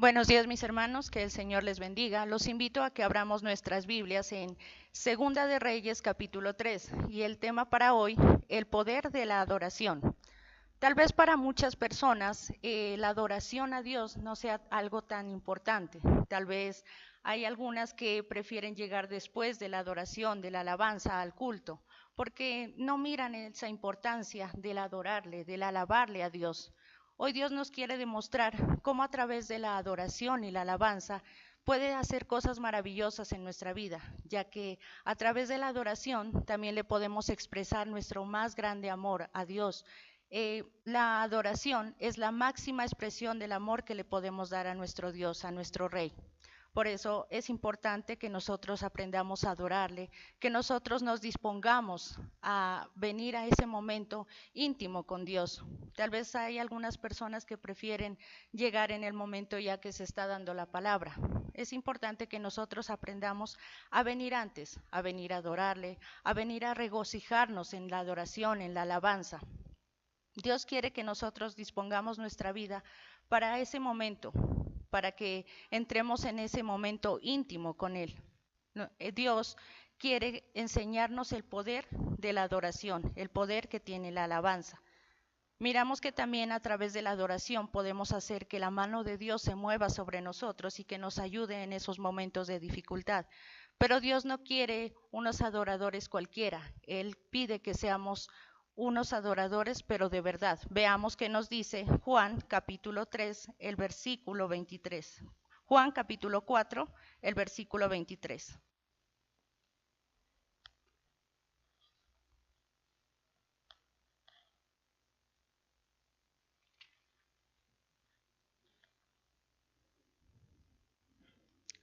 Buenos días, mis hermanos, que el Señor les bendiga. Los invito a que abramos nuestras Biblias en Segunda de Reyes, capítulo 3, y el tema para hoy, el poder de la adoración. Tal vez para muchas personas la adoración a Dios no sea algo tan importante. Tal vez hay algunas que prefieren llegar después de la adoración, de la alabanza al culto, porque no miran esa importancia del adorarle, del alabarle a Dios. Hoy Dios nos quiere demostrar cómo a través de la adoración y la alabanza puede hacer cosas maravillosas en nuestra vida, ya que a través de la adoración también le podemos expresar nuestro más grande amor a Dios. La adoración es la máxima expresión del amor que le podemos dar a nuestro Dios, a nuestro Rey. Por eso es importante que nosotros aprendamos a adorarle, que nosotros nos dispongamos a venir a ese momento íntimo con Dios. Tal vez hay algunas personas que prefieren llegar en el momento ya que se está dando la palabra. Es importante que nosotros aprendamos a venir antes, a venir a adorarle, a venir a regocijarnos en la adoración, en la alabanza. Dios quiere que nosotros dispongamos nuestra vida para ese momento, para que entremos en ese momento íntimo con Él. Dios quiere enseñarnos el poder de la adoración, el poder que tiene la alabanza. Miramos que también a través de la adoración podemos hacer que la mano de Dios se mueva sobre nosotros y que nos ayude en esos momentos de dificultad. Pero Dios no quiere unos adoradores cualquiera. Él pide que seamos unos adoradores, pero de verdad. Veamos qué nos dice Juan capítulo 3, el versículo 23. Juan capítulo 4, el versículo 23.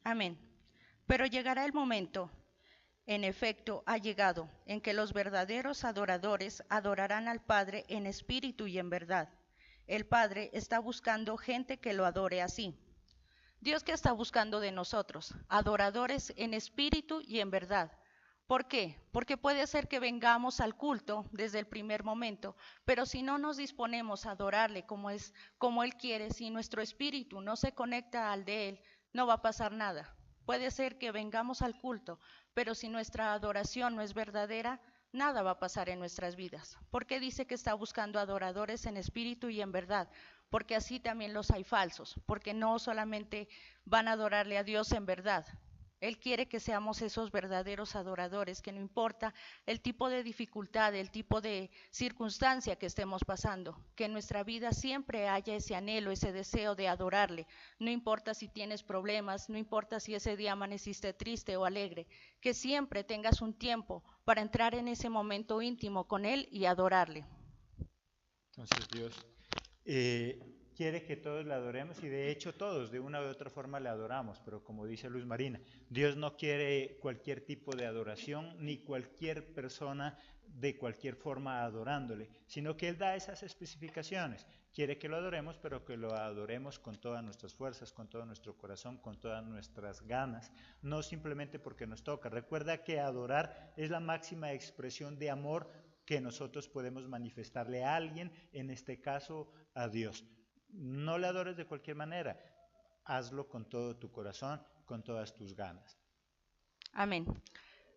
Amén. Pero llegará el momento, en efecto ha llegado, en que los verdaderos adoradores adorarán al Padre en espíritu y en verdad. El Padre está buscando gente que lo adore así. Dios que está buscando de nosotros, adoradores en espíritu y en verdad. ¿Por qué? Porque puede ser que vengamos al culto desde el primer momento, pero si no nos disponemos a adorarle como Él quiere, si nuestro espíritu no se conecta al de Él, no va a pasar nada. Puede ser que vengamos al culto, pero si nuestra adoración no es verdadera, nada va a pasar en nuestras vidas. ¿Por qué dice que está buscando adoradores en espíritu y en verdad? Porque así también los hay falsos, porque no solamente van a adorarle a Dios en verdad. Él quiere que seamos esos verdaderos adoradores, que no importa el tipo de dificultad, el tipo de circunstancia que estemos pasando, que en nuestra vida siempre haya ese anhelo, ese deseo de adorarle. No importa si tienes problemas, no importa si ese día amaneciste triste o alegre, que siempre tengas un tiempo para entrar en ese momento íntimo con Él y adorarle. Entonces Dios quiere que todos le adoremos y de hecho todos de una u otra forma le adoramos, pero como dice Luz Marina, Dios no quiere cualquier tipo de adoración ni cualquier persona de cualquier forma adorándole, sino que Él da esas especificaciones. Quiere que lo adoremos, pero que lo adoremos con todas nuestras fuerzas, con todo nuestro corazón, con todas nuestras ganas, no simplemente porque nos toca. Recuerda que adorar es la máxima expresión de amor que nosotros podemos manifestarle a alguien, en este caso a Dios. No le adores de cualquier manera, hazlo con todo tu corazón, con todas tus ganas. Amén.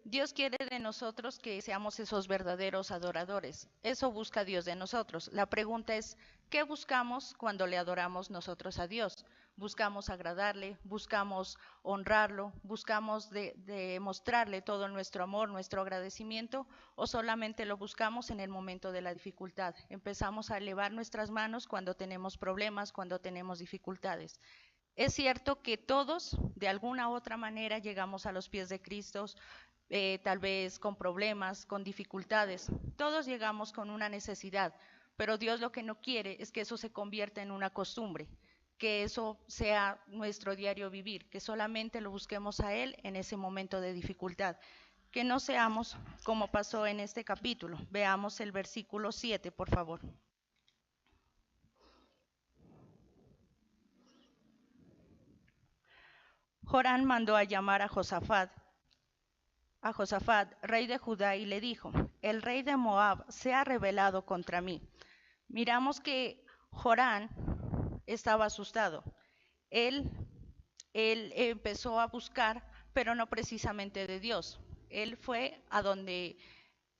Dios quiere de nosotros que seamos esos verdaderos adoradores. Eso busca Dios de nosotros. La pregunta es, ¿qué buscamos cuando le adoramos nosotros a Dios? ¿Buscamos agradarle? ¿Buscamos honrarlo? ¿Buscamos demostrarle todo nuestro amor, nuestro agradecimiento? ¿O solamente lo buscamos en el momento de la dificultad? Empezamos a elevar nuestras manos cuando tenemos problemas, cuando tenemos dificultades. Es cierto que todos, de alguna u otra manera, llegamos a los pies de Cristo, tal vez con problemas, con dificultades. Todos llegamos con una necesidad, pero Dios lo que no quiere es que eso se convierta en una costumbre, que eso sea nuestro diario vivir, que solamente lo busquemos a Él en ese momento de dificultad. Que no seamos como pasó en este capítulo. Veamos el versículo 7, por favor. Jorán mandó a llamar a Josafat, rey de Judá, y le dijo, el rey de Moab se ha rebelado contra mí. Miramos que Jorán estaba asustado. Él, él empezó a buscar, pero no precisamente de Dios. Él fue a donde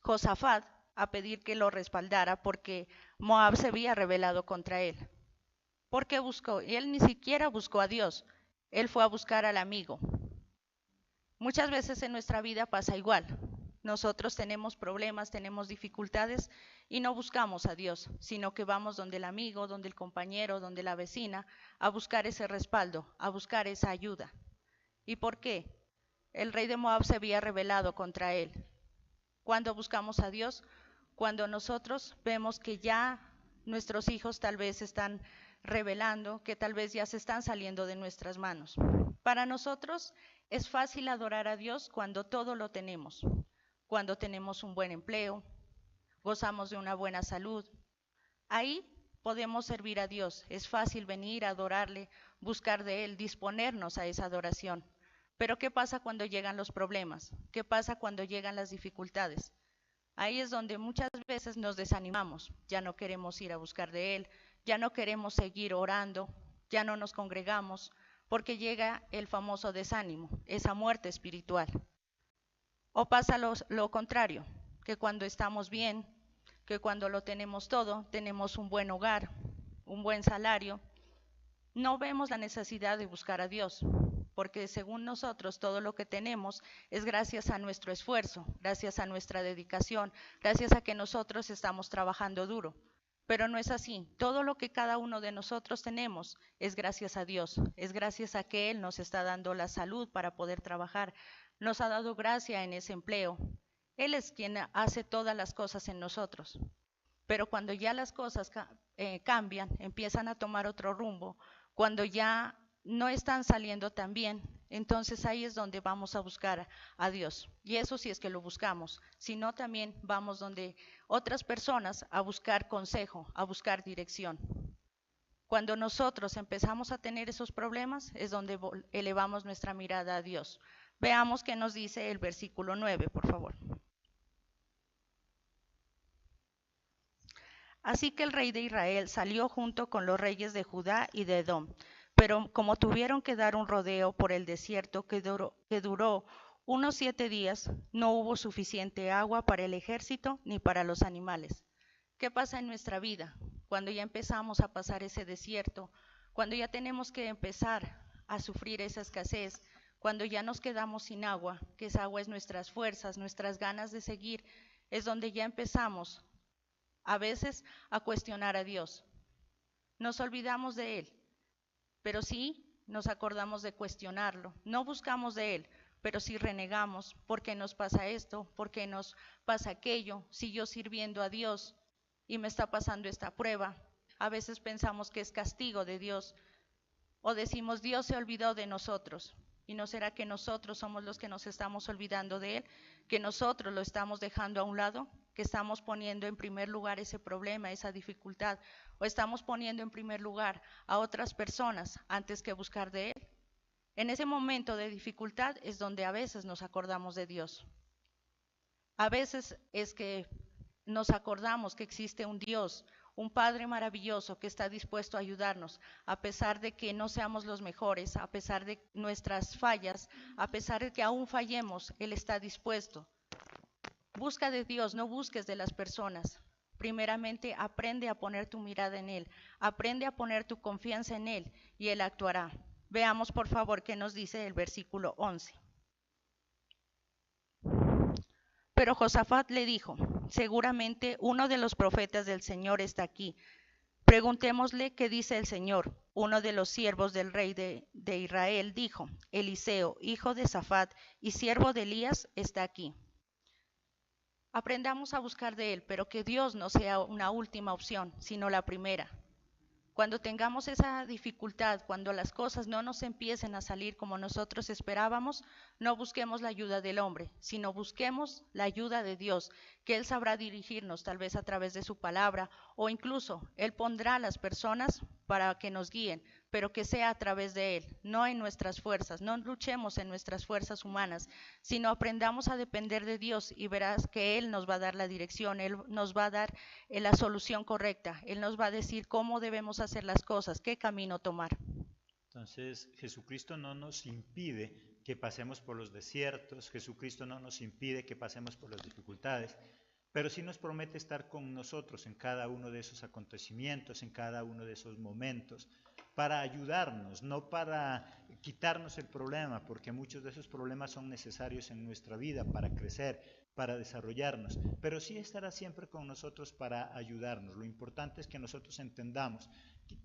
Josafat a pedir que lo respaldara porque Moab se había rebelado contra él. ¿Por qué buscó? Él ni siquiera buscó a Dios, él fue a buscar al amigo. Muchas veces en nuestra vida pasa igual. Nosotros tenemos problemas, tenemos dificultades y no buscamos a Dios, sino que vamos donde el amigo, donde el compañero, donde la vecina, a buscar ese respaldo, a buscar esa ayuda. ¿Y por qué? El rey de Moab se había rebelado contra él. ¿Cuándo buscamos a Dios? Cuando nosotros vemos que ya nuestros hijos tal vez están rebelando, que tal vez ya se están saliendo de nuestras manos. Para nosotros es fácil adorar a Dios cuando todo lo tenemos, cuando tenemos un buen empleo, gozamos de una buena salud. Ahí podemos servir a Dios. Es fácil venir a adorarle, buscar de Él, disponernos a esa adoración. Pero ¿qué pasa cuando llegan los problemas? ¿Qué pasa cuando llegan las dificultades? Ahí es donde muchas veces nos desanimamos, ya no queremos ir a buscar de Él, ya no queremos seguir orando, ya no nos congregamos, porque llega el famoso desánimo, esa muerte espiritual. O pasa lo contrario, que cuando estamos bien, que cuando lo tenemos todo, tenemos un buen hogar, un buen salario, no vemos la necesidad de buscar a Dios, porque según nosotros todo lo que tenemos es gracias a nuestro esfuerzo, gracias a nuestra dedicación, gracias a que nosotros estamos trabajando duro. Pero no es así. Todo lo que cada uno de nosotros tenemos es gracias a Dios, es gracias a que Él nos está dando la salud para poder trabajar, nos ha dado gracia en ese empleo. Él es quien hace todas las cosas en nosotros. Pero cuando ya las cosas cambian, empiezan a tomar otro rumbo, cuando ya no están saliendo tan bien, entonces ahí es donde vamos a buscar a Dios. Y eso sí es que lo buscamos, sino también vamos donde otras personas a buscar consejo, a buscar dirección. Cuando nosotros empezamos a tener esos problemas es donde elevamos nuestra mirada a Dios. Veamos qué nos dice el versículo 9, por favor. Así que el rey de Israel salió junto con los reyes de Judá y de Edom, pero como tuvieron que dar un rodeo por el desierto que duró unos 7 días, no hubo suficiente agua para el ejército ni para los animales. ¿Qué pasa en nuestra vida cuando ya empezamos a pasar ese desierto, cuando ya tenemos que empezar a sufrir esa escasez, cuando ya nos quedamos sin agua, que esa agua es nuestras fuerzas, nuestras ganas de seguir, es donde ya empezamos a veces a cuestionar a Dios? Nos olvidamos de Él, pero sí nos acordamos de cuestionarlo. No buscamos de Él, pero sí renegamos. ¿Por qué nos pasa esto? ¿Por qué nos pasa aquello? Si yo sirviendo a Dios y me está pasando esta prueba. A veces pensamos que es castigo de Dios, o decimos Dios se olvidó de nosotros. ¿Y no será que nosotros somos los que nos estamos olvidando de Él? ¿Que nosotros lo estamos dejando a un lado? ¿Que estamos poniendo en primer lugar ese problema, esa dificultad? ¿O estamos poniendo en primer lugar a otras personas antes que buscar de Él? En ese momento de dificultad es donde a veces nos acordamos de Dios. A veces es que nos acordamos que existe un Dios, un Padre maravilloso que está dispuesto a ayudarnos, a pesar de que no seamos los mejores, a pesar de nuestras fallas, a pesar de que aún fallemos, Él está dispuesto. Busca de Dios, no busques de las personas. Primeramente, aprende a poner tu mirada en Él, aprende a poner tu confianza en Él y Él actuará. Veamos por favor qué nos dice el versículo 11. Pero Josafat le dijo: seguramente uno de los profetas del Señor está aquí. Preguntémosle qué dice el Señor. Uno de los siervos del rey de Israel dijo: Eliseo, hijo de Safat y siervo de Elías, está aquí. Aprendamos a buscar de Él, pero que Dios no sea una última opción, sino la primera. Cuando tengamos esa dificultad, cuando las cosas no nos empiecen a salir como nosotros esperábamos, no busquemos la ayuda del hombre, sino busquemos la ayuda de Dios, que Él sabrá dirigirnos tal vez a través de su palabra, o incluso Él pondrá a las personas para que nos guíen, pero que sea a través de Él, no en nuestras fuerzas. No luchemos en nuestras fuerzas humanas, sino aprendamos a depender de Dios y verás que Él nos va a dar la dirección, Él nos va a dar la solución correcta, Él nos va a decir cómo debemos hacer las cosas, qué camino tomar. Entonces, Jesucristo no nos impide que pasemos por los desiertos, Jesucristo no nos impide que pasemos por las dificultades, pero sí nos promete estar con nosotros en cada uno de esos acontecimientos, en cada uno de esos momentos, para ayudarnos, no para quitarnos el problema, porque muchos de esos problemas son necesarios en nuestra vida para crecer, para desarrollarnos, pero sí estará siempre con nosotros para ayudarnos. Lo importante es que nosotros entendamos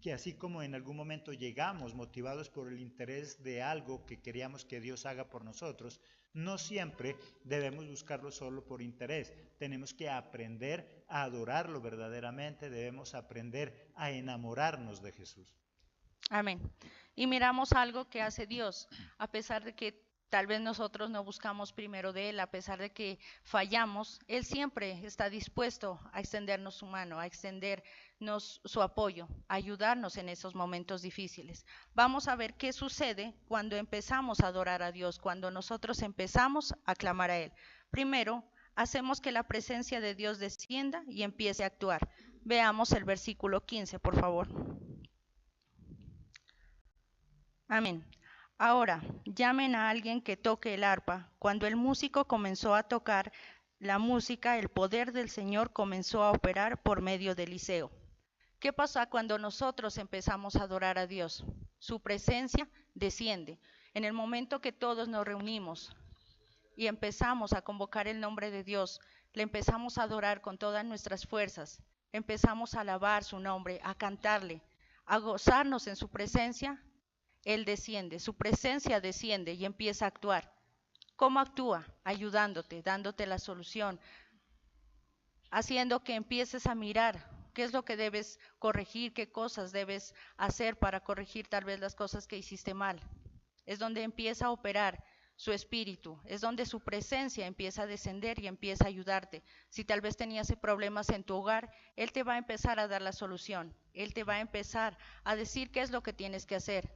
que así como en algún momento llegamos motivados por el interés de algo que queríamos que Dios haga por nosotros, no siempre debemos buscarlo solo por interés. Tenemos que aprender a adorarlo verdaderamente, debemos aprender a enamorarnos de Jesús. Amén. Y miramos algo que hace Dios, a pesar de que tal vez nosotros no buscamos primero de Él, a pesar de que fallamos, Él siempre está dispuesto a extendernos su mano, a extendernos su apoyo, a ayudarnos en esos momentos difíciles. Vamos a ver qué sucede cuando empezamos a adorar a Dios, cuando nosotros empezamos a clamar a Él. Primero, hacemos que la presencia de Dios descienda y empiece a actuar. Veamos el versículo 15, por favor. Amén. Ahora, llamen a alguien que toque el arpa. Cuando el músico comenzó a tocar la música, el poder del Señor comenzó a operar por medio de Eliseo. ¿Qué pasa cuando nosotros empezamos a adorar a Dios? Su presencia desciende. En el momento que todos nos reunimos y empezamos a convocar el nombre de Dios, le empezamos a adorar con todas nuestras fuerzas, empezamos a alabar su nombre, a cantarle, a gozarnos en su presencia, Él desciende, su presencia desciende y empieza a actuar. ¿Cómo actúa? Ayudándote, dándote la solución, haciendo que empieces a mirar qué es lo que debes corregir, qué cosas debes hacer para corregir tal vez las cosas que hiciste mal. Es donde empieza a operar su espíritu, es donde su presencia empieza a descender y empieza a ayudarte. Si tal vez tenías problemas en tu hogar, Él te va a empezar a dar la solución, Él te va a empezar a decir qué es lo que tienes que hacer,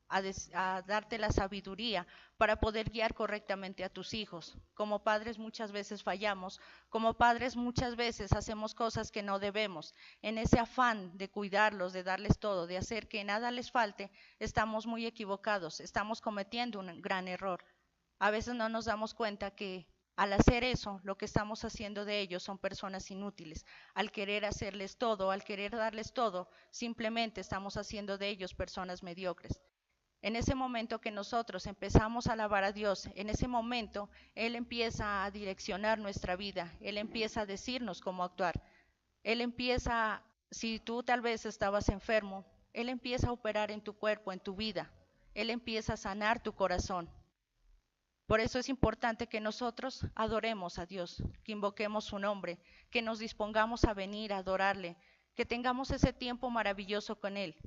a darte la sabiduría para poder guiar correctamente a tus hijos. Como padres muchas veces fallamos, como padres muchas veces hacemos cosas que no debemos. En ese afán de cuidarlos, de darles todo, de hacer que nada les falte, estamos muy equivocados, estamos cometiendo un gran error. A veces no nos damos cuenta que al hacer eso, lo que estamos haciendo de ellos son personas inútiles. Al querer hacerles todo, al querer darles todo, simplemente estamos haciendo de ellos personas mediocres. En ese momento que nosotros empezamos a alabar a Dios, en ese momento Él empieza a direccionar nuestra vida, Él empieza a decirnos cómo actuar. Él empieza, si tú tal vez estabas enfermo, Él empieza a operar en tu cuerpo, en tu vida. Él empieza a sanar tu corazón. Por eso es importante que nosotros adoremos a Dios, que invoquemos su nombre, que nos dispongamos a venir a adorarle, que tengamos ese tiempo maravilloso con Él,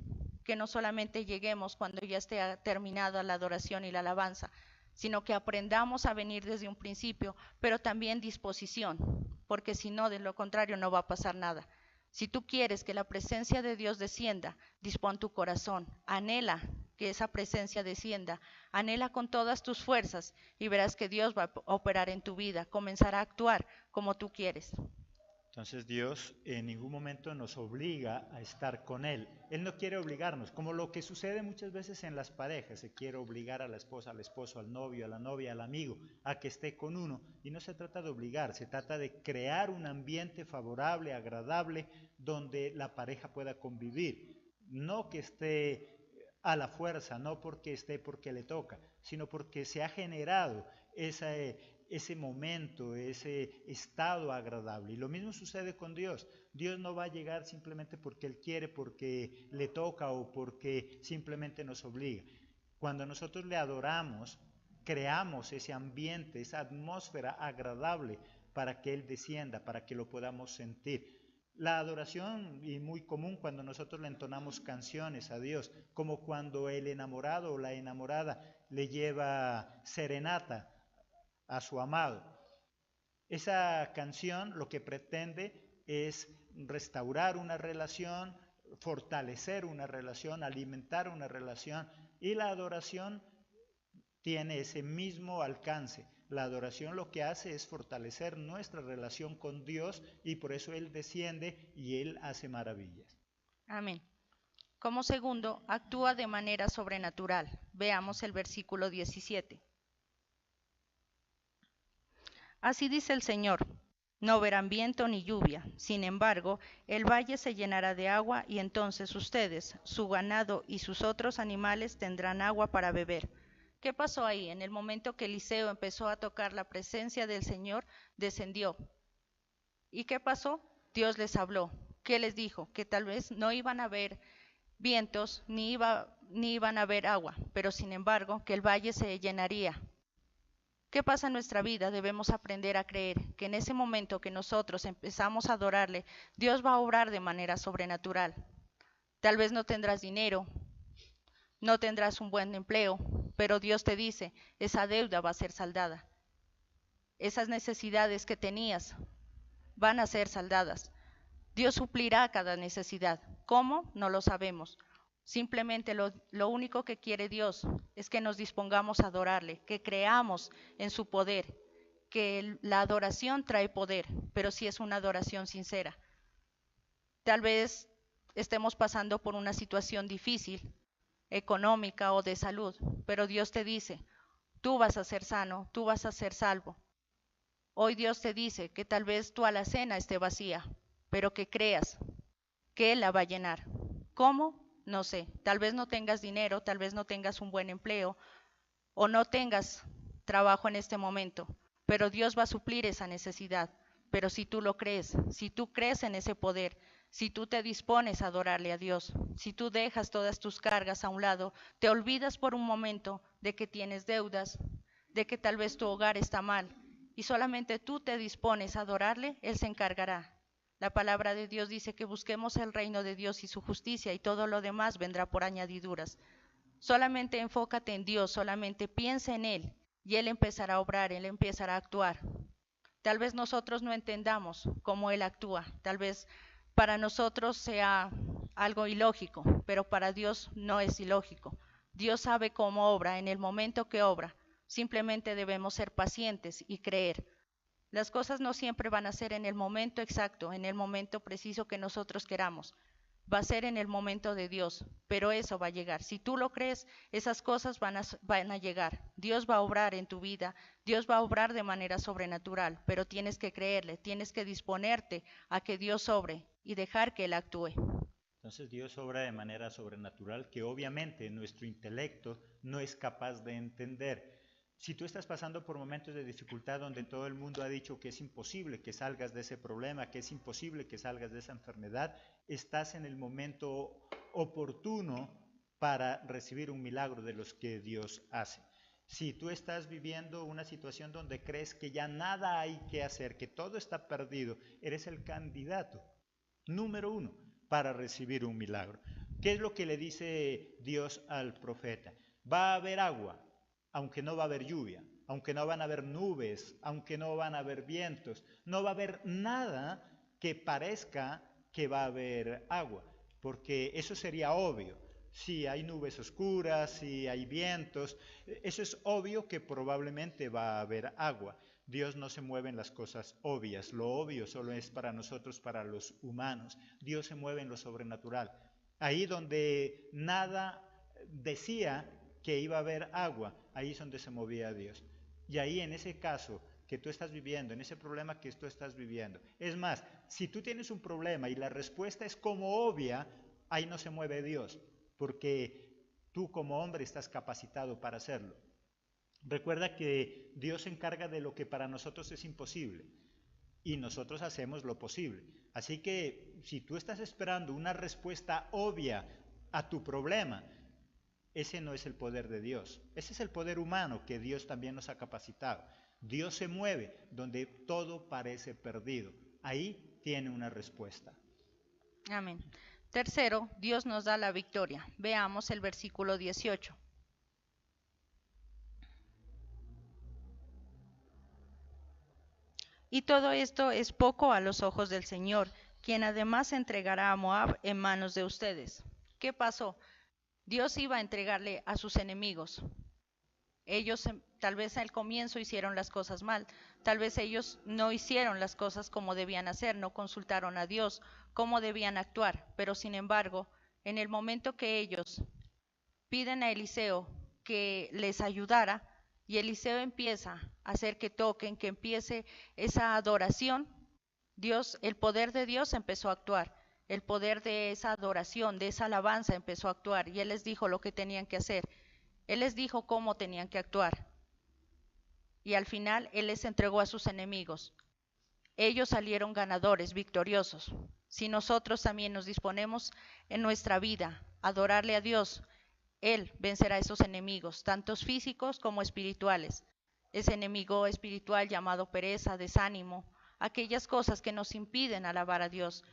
que no solamente lleguemos cuando ya esté terminada la adoración y la alabanza, sino que aprendamos a venir desde un principio, pero también disposición, porque si no, de lo contrario no va a pasar nada. Si tú quieres que la presencia de Dios descienda, dispón tu corazón, anhela que esa presencia descienda, anhela con todas tus fuerzas y verás que Dios va a operar en tu vida, comenzará a actuar como tú quieres. Entonces Dios en ningún momento nos obliga a estar con Él. Él no quiere obligarnos, como lo que sucede muchas veces en las parejas. Se quiere obligar a la esposa, al esposo, al novio, a la novia, al amigo, a que esté con uno. Y no se trata de obligar, se trata de crear un ambiente favorable, agradable, donde la pareja pueda convivir. No que esté a la fuerza, no porque esté porque le toca, sino porque se ha generado ese momento, ese estado agradable. Y lo mismo sucede con Dios. Dios no va a llegar simplemente porque Él quiere, porque le toca o porque simplemente nos obliga. Cuando nosotros le adoramos, creamos ese ambiente, esa atmósfera agradable para que Él descienda, para que lo podamos sentir. La adoración, y muy común cuando nosotros le entonamos canciones a Dios, como cuando el enamorado o la enamorada le lleva serenata a su amado. Esa canción lo que pretende es restaurar una relación, fortalecer una relación, alimentar una relación, y la adoración tiene ese mismo alcance. La adoración lo que hace es fortalecer nuestra relación con Dios y por eso Él desciende y Él hace maravillas. Amén. Como segundo, actúa de manera sobrenatural. Veamos el versículo 17. Así dice el Señor: no verán viento ni lluvia, sin embargo, el valle se llenará de agua y entonces ustedes, su ganado y sus otros animales tendrán agua para beber. ¿Qué pasó ahí? En el momento que Eliseo empezó a tocar la presencia del Señor, descendió. ¿Y qué pasó? Dios les habló. ¿Qué les dijo? Que tal vez no iban a haber vientos ni iban a haber agua, pero sin embargo que el valle se llenaría. ¿Qué pasa en nuestra vida? Debemos aprender a creer que en ese momento que nosotros empezamos a adorarle, Dios va a obrar de manera sobrenatural. Tal vez no tendrás dinero, no tendrás un buen empleo, pero Dios te dice, esa deuda va a ser saldada. Esas necesidades que tenías van a ser saldadas. Dios suplirá cada necesidad. ¿Cómo? No lo sabemos. Simplemente lo único que quiere Dios es que nos dispongamos a adorarle, que creamos en su poder, que la adoración trae poder, pero si es una adoración sincera. Tal vez estemos pasando por una situación difícil, económica o de salud, pero Dios te dice, tú vas a ser sano, tú vas a ser salvo. Hoy Dios te dice que tal vez tu alacena esté vacía, pero que creas que Él la va a llenar. ¿Cómo? No sé. Tal vez no tengas dinero, tal vez no tengas un buen empleo o no tengas trabajo en este momento, pero Dios va a suplir esa necesidad. Pero si tú lo crees, si tú crees en ese poder, si tú te dispones a adorarle a Dios, si tú dejas todas tus cargas a un lado, te olvidas por un momento de que tienes deudas, de que tal vez tu hogar está mal, y solamente tú te dispones a adorarle, Él se encargará. La palabra de Dios dice que busquemos el reino de Dios y su justicia y todo lo demás vendrá por añadiduras. Solamente enfócate en Dios, solamente piensa en Él y Él empezará a obrar, Él empezará a actuar. Tal vez nosotros no entendamos cómo Él actúa, tal vez para nosotros sea algo ilógico, pero para Dios no es ilógico. Dios sabe cómo obra en el momento que obra. Simplemente debemos ser pacientes y creer. Las cosas no siempre van a ser en el momento exacto, en el momento preciso que nosotros queramos. Va a ser en el momento de Dios, pero eso va a llegar. Si tú lo crees, esas cosas van a llegar. Dios va a obrar en tu vida, Dios va a obrar de manera sobrenatural, pero tienes que creerle, tienes que disponerte a que Dios obre y dejar que Él actúe. Entonces Dios obra de manera sobrenatural que obviamente nuestro intelecto no es capaz de entender. Si tú estás pasando por momentos de dificultad donde todo el mundo ha dicho que es imposible que salgas de ese problema, que es imposible que salgas de esa enfermedad, estás en el momento oportuno para recibir un milagro de los que Dios hace. Si tú estás viviendo una situación donde crees que ya nada hay que hacer, que todo está perdido, eres el candidato número uno para recibir un milagro. ¿Qué es lo que le dice Dios al profeta? Va a haber agua, aunque no va a haber lluvia, aunque no van a haber nubes, aunque no van a haber vientos, no va a haber nada que parezca que va a haber agua, porque eso sería obvio. Si hay nubes oscuras, si hay vientos, eso es obvio que probablemente va a haber agua. Dios no se mueve en las cosas obvias, lo obvio solo es para nosotros, para los humanos. Dios se mueve en lo sobrenatural. Ahí donde nada decía que iba a haber agua, ahí es donde se movía Dios. Y ahí en ese caso que tú estás viviendo, en ese problema que tú estás viviendo. Es más, si tú tienes un problema y la respuesta es como obvia, ahí no se mueve Dios, porque tú como hombre estás capacitado para hacerlo. Recuerda que Dios se encarga de lo que para nosotros es imposible y nosotros hacemos lo posible. Así que si tú estás esperando una respuesta obvia a tu problema, ese no es el poder de Dios. Ese es el poder humano que Dios también nos ha capacitado. Dios se mueve donde todo parece perdido. Ahí tiene una respuesta. Amén. Tercero, Dios nos da la victoria. Veamos el versículo 18. Y todo esto es poco a los ojos del Señor, quien además entregará a Moab en manos de ustedes. ¿Qué pasó? Dios iba a entregarle a sus enemigos. Ellos tal vez al comienzo hicieron las cosas mal, tal vez ellos no hicieron las cosas como debían hacer, no consultaron a Dios cómo debían actuar, pero sin embargo, en el momento que ellos piden a Eliseo que les ayudara, y Eliseo empieza a hacer que toquen, que empiece esa adoración, el poder de Dios empezó a actuar. El poder de esa adoración, de esa alabanza empezó a actuar, y Él les dijo lo que tenían que hacer. Él les dijo cómo tenían que actuar. Y al final Él les entregó a sus enemigos. Ellos salieron ganadores, victoriosos. Si nosotros también nos disponemos en nuestra vida a adorarle a Dios, Él vencerá a esos enemigos, tanto físicos como espirituales. Ese enemigo espiritual llamado pereza, desánimo, aquellas cosas que nos impiden alabar a Dios.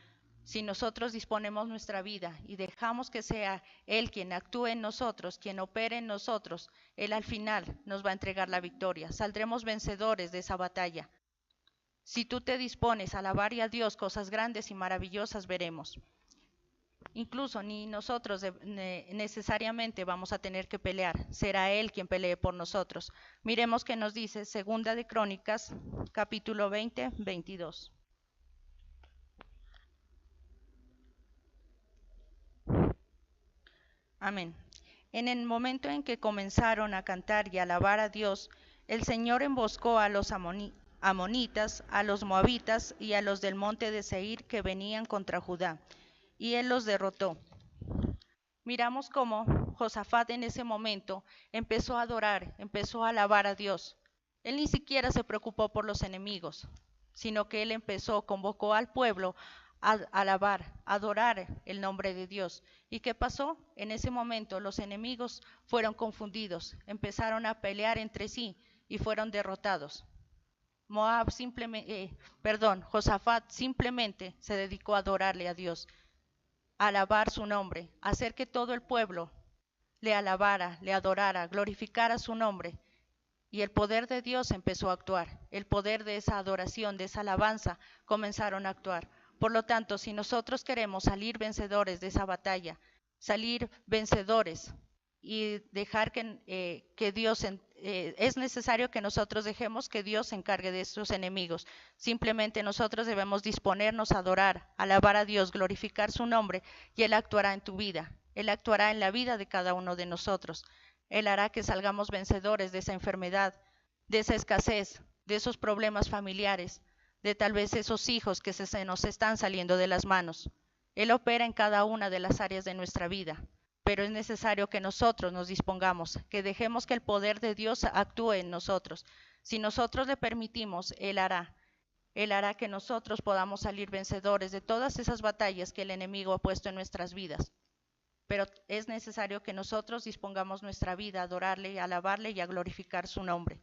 Si nosotros disponemos nuestra vida y dejamos que sea Él quien actúe en nosotros, quien opere en nosotros, Él al final nos va a entregar la victoria. Saldremos vencedores de esa batalla. Si tú te dispones a alabar a Dios, cosas grandes y maravillosas veremos. Incluso ni nosotros necesariamente vamos a tener que pelear, será Él quien pelee por nosotros. Miremos qué nos dice Segunda de Crónicas, capítulo 20, 22. Amén. En el momento en que comenzaron a cantar y alabar a Dios, el Señor emboscó a los amonitas, a los moabitas y a los del monte de Seir que venían contra Judá, y Él los derrotó. Miramos cómo Josafat en ese momento empezó a adorar, empezó a alabar a Dios. Él ni siquiera se preocupó por los enemigos, sino que él convocó al pueblo a alabar, a adorar el nombre de Dios. ¿Y qué pasó? En ese momento los enemigos fueron confundidos, empezaron a pelear entre sí y fueron derrotados. Josafat simplemente se dedicó a adorarle a Dios, a alabar su nombre, a hacer que todo el pueblo le alabara, le adorara, glorificara su nombre. Y el poder de Dios empezó a actuar. El poder de esa adoración, de esa alabanza, comenzaron a actuar. Por lo tanto, si nosotros queremos salir vencedores de esa batalla, salir vencedores y dejar que Dios, es necesario que nosotros dejemos que Dios se encargue de estos enemigos. Simplemente nosotros debemos disponernos a adorar, alabar a Dios, glorificar su nombre, y Él actuará en tu vida. Él actuará en la vida de cada uno de nosotros. Él hará que salgamos vencedores de esa enfermedad, de esa escasez, de esos problemas familiares, de tal vez esos hijos que se nos están saliendo de las manos. Él opera en cada una de las áreas de nuestra vida, pero es necesario que nosotros nos dispongamos, que dejemos que el poder de Dios actúe en nosotros. Si nosotros le permitimos, Él hará. Él hará que nosotros podamos salir vencedores de todas esas batallas que el enemigo ha puesto en nuestras vidas. Pero es necesario que nosotros dispongamos nuestra vida a adorarle, a alabarle y a glorificar su nombre.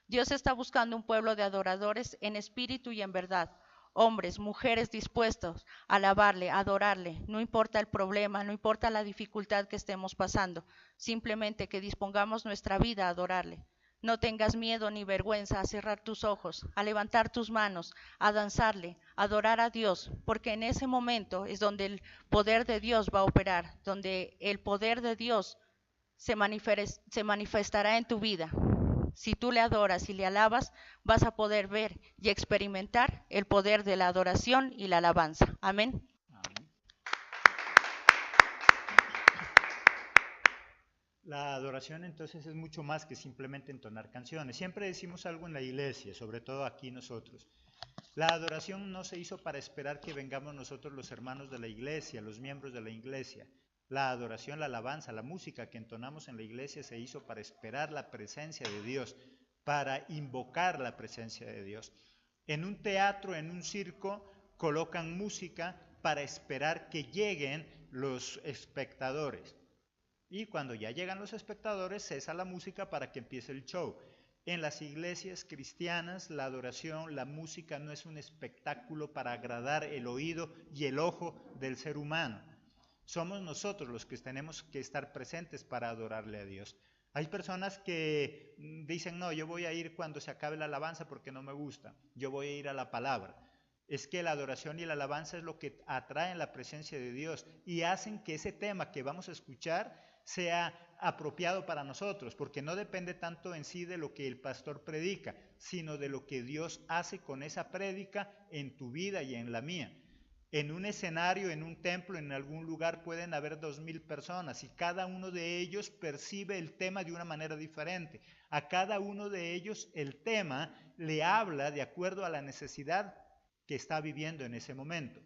Dios está buscando un pueblo de adoradores en espíritu y en verdad. Hombres, mujeres dispuestos a alabarle, a adorarle, no importa el problema, no importa la dificultad que estemos pasando, simplemente que dispongamos nuestra vida a adorarle. No tengas miedo ni vergüenza a cerrar tus ojos, a levantar tus manos, a danzarle, a adorar a Dios, porque en ese momento es donde el poder de Dios va a operar, donde el poder de Dios se manifestará en tu vida. Si tú le adoras y le alabas, vas a poder ver y experimentar el poder de la adoración y la alabanza. Amén. Amén. La adoración entonces es mucho más que simplemente entonar canciones. Siempre decimos algo en la iglesia, sobre todo aquí nosotros. La adoración no se hizo para esperar que vengamos nosotros los hermanos de la iglesia, los miembros de la iglesia. La adoración, la alabanza, la música que entonamos en la iglesia se hizo para esperar la presencia de Dios, para invocar la presencia de Dios. En un teatro, en un circo, colocan música para esperar que lleguen los espectadores. Y cuando ya llegan los espectadores, cesa la música para que empiece el show. En las iglesias cristianas, la adoración, la música no es un espectáculo para agradar el oído y el ojo del ser humano. Somos nosotros los que tenemos que estar presentes para adorarle a Dios. Hay personas que dicen, no, yo voy a ir cuando se acabe la alabanza porque no me gusta, yo voy a ir a la palabra. Es que la adoración y la alabanza es lo que atraen la presencia de Dios y hacen que ese tema que vamos a escuchar sea apropiado para nosotros, porque no depende tanto en sí de lo que el pastor predica, sino de lo que Dios hace con esa prédica en tu vida y en la mía. En un escenario, en un templo, en algún lugar pueden haber 2000 personas y cada uno de ellos percibe el tema de una manera diferente. A cada uno de ellos el tema le habla de acuerdo a la necesidad que está viviendo en ese momento.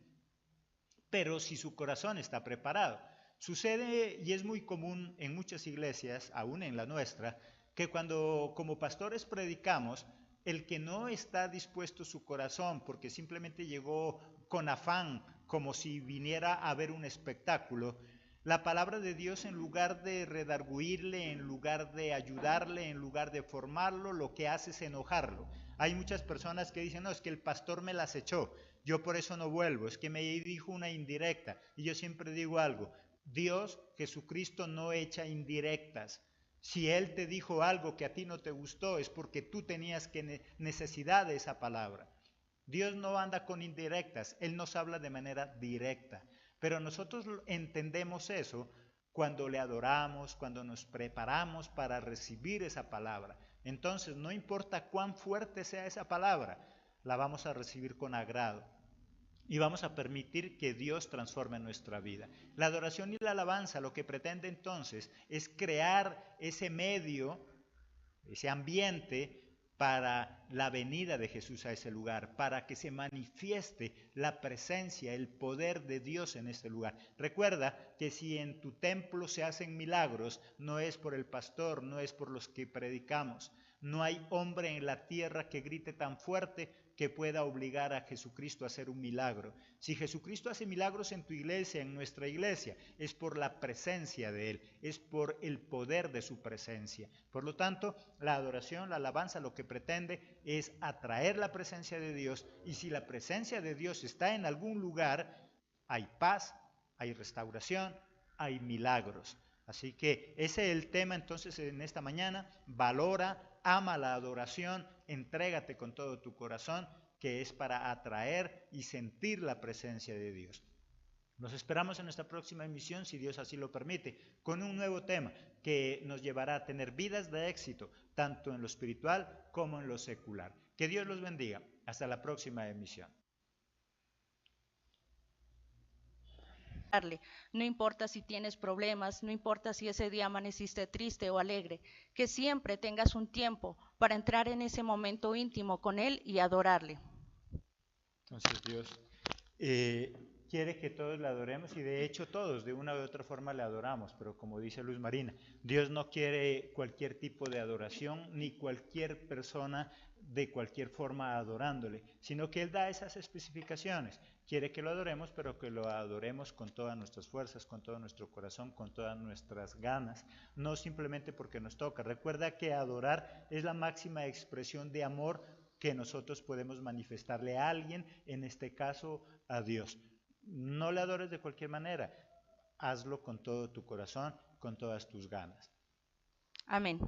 Pero si su corazón está preparado. Sucede, y es muy común en muchas iglesias, aún en la nuestra, que cuando como pastores predicamos, el que no está dispuesto su corazón porque simplemente llegó con afán, como si viniera a ver un espectáculo, la palabra de Dios, en lugar de redarguirle, en lugar de ayudarle, en lugar de formarlo, lo que hace es enojarlo. Hay muchas personas que dicen, no, es que el pastor me las echó, yo por eso no vuelvo, es que me dijo una indirecta. Y yo siempre digo algo, Dios, Jesucristo, no echa indirectas. Si Él te dijo algo que a ti no te gustó, es porque tú tenías necesidad de esa palabra. Dios no anda con indirectas, Él nos habla de manera directa. Pero nosotros entendemos eso cuando le adoramos, cuando nos preparamos para recibir esa palabra. Entonces, no importa cuán fuerte sea esa palabra, la vamos a recibir con agrado y vamos a permitir que Dios transforme nuestra vida. La adoración y la alabanza lo que pretende entonces es crear ese medio, ese ambiente para la venida de Jesús a ese lugar, para que se manifieste la presencia, el poder de Dios en este lugar. Recuerda que si en tu templo se hacen milagros, no es por el pastor, no es por los que predicamos. No hay hombre en la tierra que grite tan fuerte que pueda obligar a Jesucristo a hacer un milagro. Si Jesucristo hace milagros en tu iglesia, en nuestra iglesia, es por la presencia de Él, es por el poder de su presencia. Por lo tanto, la adoración, la alabanza, lo que pretende es atraer la presencia de Dios, y si la presencia de Dios está en algún lugar, hay paz, hay restauración, hay milagros. Así que ese es el tema entonces en esta mañana. Valora, ama la adoración, entrégate con todo tu corazón, que es para atraer y sentir la presencia de Dios. Nos esperamos en nuestra próxima emisión, si Dios así lo permite, con un nuevo tema que nos llevará a tener vidas de éxito, tanto en lo espiritual como en lo secular. Que Dios los bendiga. Hasta la próxima emisión. No importa si tienes problemas, no importa si ese día amaneciste triste o alegre, que siempre tengas un tiempo para entrar en ese momento íntimo con Él y adorarle. Entonces Dios quiere que todos le adoremos, y de hecho todos de una u otra forma le adoramos, pero como dice Luz Marina, Dios no quiere cualquier tipo de adoración ni cualquier persona de cualquier forma adorándole, sino que Él da esas especificaciones. Quiere que lo adoremos, pero que lo adoremos con todas nuestras fuerzas, con todo nuestro corazón, con todas nuestras ganas, no simplemente porque nos toca. Recuerda que adorar es la máxima expresión de amor que nosotros podemos manifestarle a alguien, en este caso a Dios. No le adores de cualquier manera, hazlo con todo tu corazón, con todas tus ganas. Amén.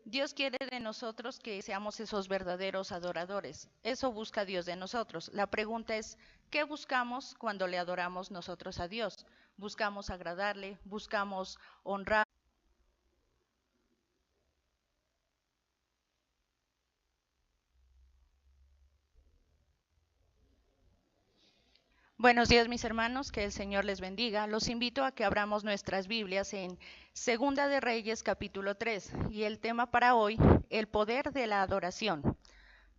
Dios quiere de nosotros que seamos esos verdaderos adoradores. Eso busca Dios de nosotros. La pregunta es, ¿qué buscamos cuando le adoramos nosotros a Dios? ¿Buscamos agradarle? ¿Buscamos honrar? Buenos días, mis hermanos, que el Señor les bendiga. Los invito a que abramos nuestras Biblias en Segunda de Reyes, capítulo 3, y el tema para hoy, el poder de la adoración.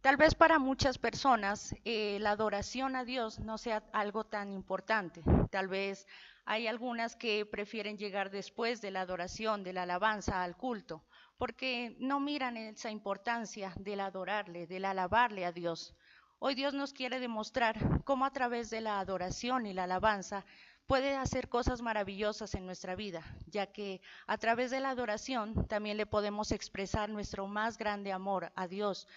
Tal vez para muchas personas la adoración a Dios no sea algo tan importante. Tal vez hay algunas que prefieren llegar después de la adoración, de la alabanza al culto, porque no miran esa importancia del adorarle, del alabarle a Dios. Hoy Dios nos quiere demostrar cómo a través de la adoración y la alabanza puede hacer cosas maravillosas en nuestra vida, ya que a través de la adoración también le podemos expresar nuestro más grande amor a Dios.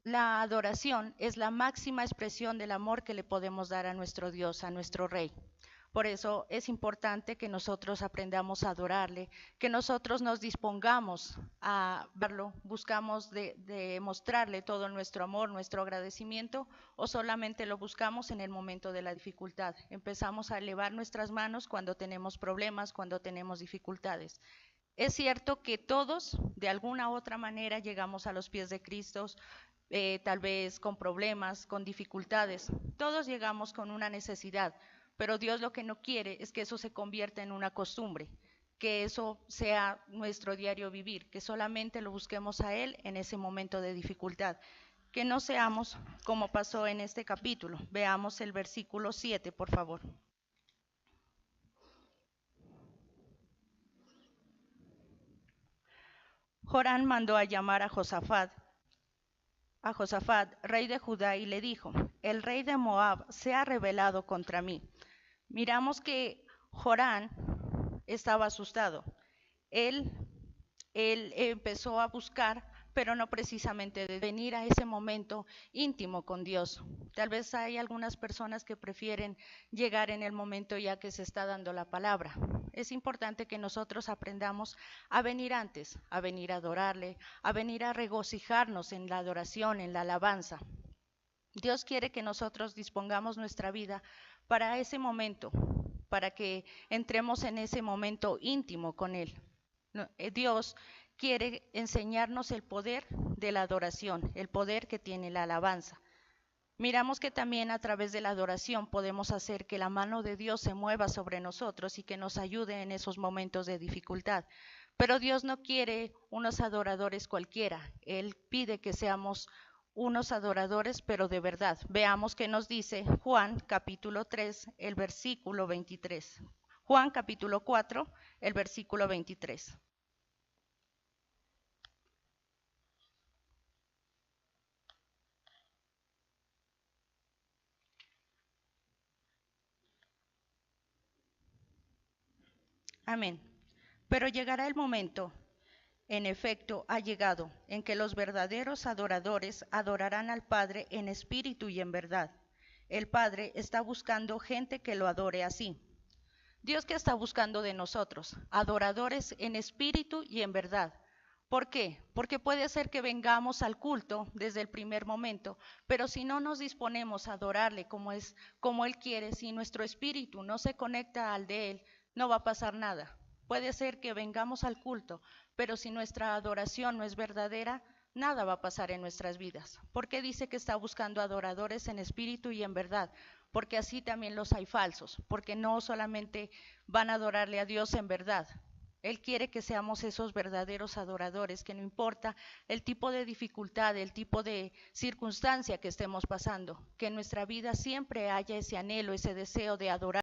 La adoración es la máxima expresión del amor que le podemos dar a nuestro Dios, a nuestro Rey. Por eso es importante que nosotros aprendamos a adorarle, que nosotros nos dispongamos a verlo, buscamos de mostrarle todo nuestro amor, nuestro agradecimiento, o solamente lo buscamos en el momento de la dificultad. Empezamos a elevar nuestras manos cuando tenemos problemas, cuando tenemos dificultades. Es cierto que todos, de alguna u otra manera, llegamos a los pies de Cristo tal vez con problemas, con dificultades. Todos llegamos con una necesidad, pero Dios lo que no quiere es que eso se convierta en una costumbre, que eso sea nuestro diario vivir, que solamente lo busquemos a Él en ese momento de dificultad. Que no seamos como pasó en este capítulo. Veamos el versículo 7, por favor. Jorán mandó a llamar a Josafat, rey de Judá, y le dijo: el rey de Moab se ha rebelado contra mí. Miramos que Jorán estaba asustado. Él empezó a buscar, pero no precisamente de venir a ese momento íntimo con Dios. Tal vez hay algunas personas que prefieren llegar en el momento ya que se está dando la palabra. Es importante que nosotros aprendamos a venir antes, a venir a adorarle, a venir a regocijarnos en la adoración, en la alabanza. Dios quiere que nosotros dispongamos nuestra vida para ese momento, para que entremos en ese momento íntimo con Él. Dios quiere enseñarnos el poder de la adoración, el poder que tiene la alabanza. Miramos que también a través de la adoración podemos hacer que la mano de Dios se mueva sobre nosotros y que nos ayude en esos momentos de dificultad. Pero Dios no quiere unos adoradores cualquiera. Él pide que seamos unos adoradores, pero de verdad. Veamos qué nos dice Juan capítulo 3, el versículo 23. Juan capítulo 4, el versículo 23. Amén. Pero llegará el momento, en efecto ha llegado, en que los verdaderos adoradores adorarán al Padre en espíritu y en verdad. El Padre está buscando gente que lo adore así. Dios que está buscando de nosotros, adoradores en espíritu y en verdad. ¿Por qué? Porque puede ser que vengamos al culto desde el primer momento, pero si no nos disponemos a adorarle como Él quiere, si nuestro espíritu no se conecta al de Él, no va a pasar nada. Puede ser que vengamos al culto, pero si nuestra adoración no es verdadera, nada va a pasar en nuestras vidas. ¿Por qué dice que está buscando adoradores en espíritu y en verdad? Porque así también los hay falsos, porque no solamente van a adorarle a Dios en verdad. Él quiere que seamos esos verdaderos adoradores, que no importa el tipo de dificultad, el tipo de circunstancia que estemos pasando, que en nuestra vida siempre haya ese anhelo, ese deseo de adorar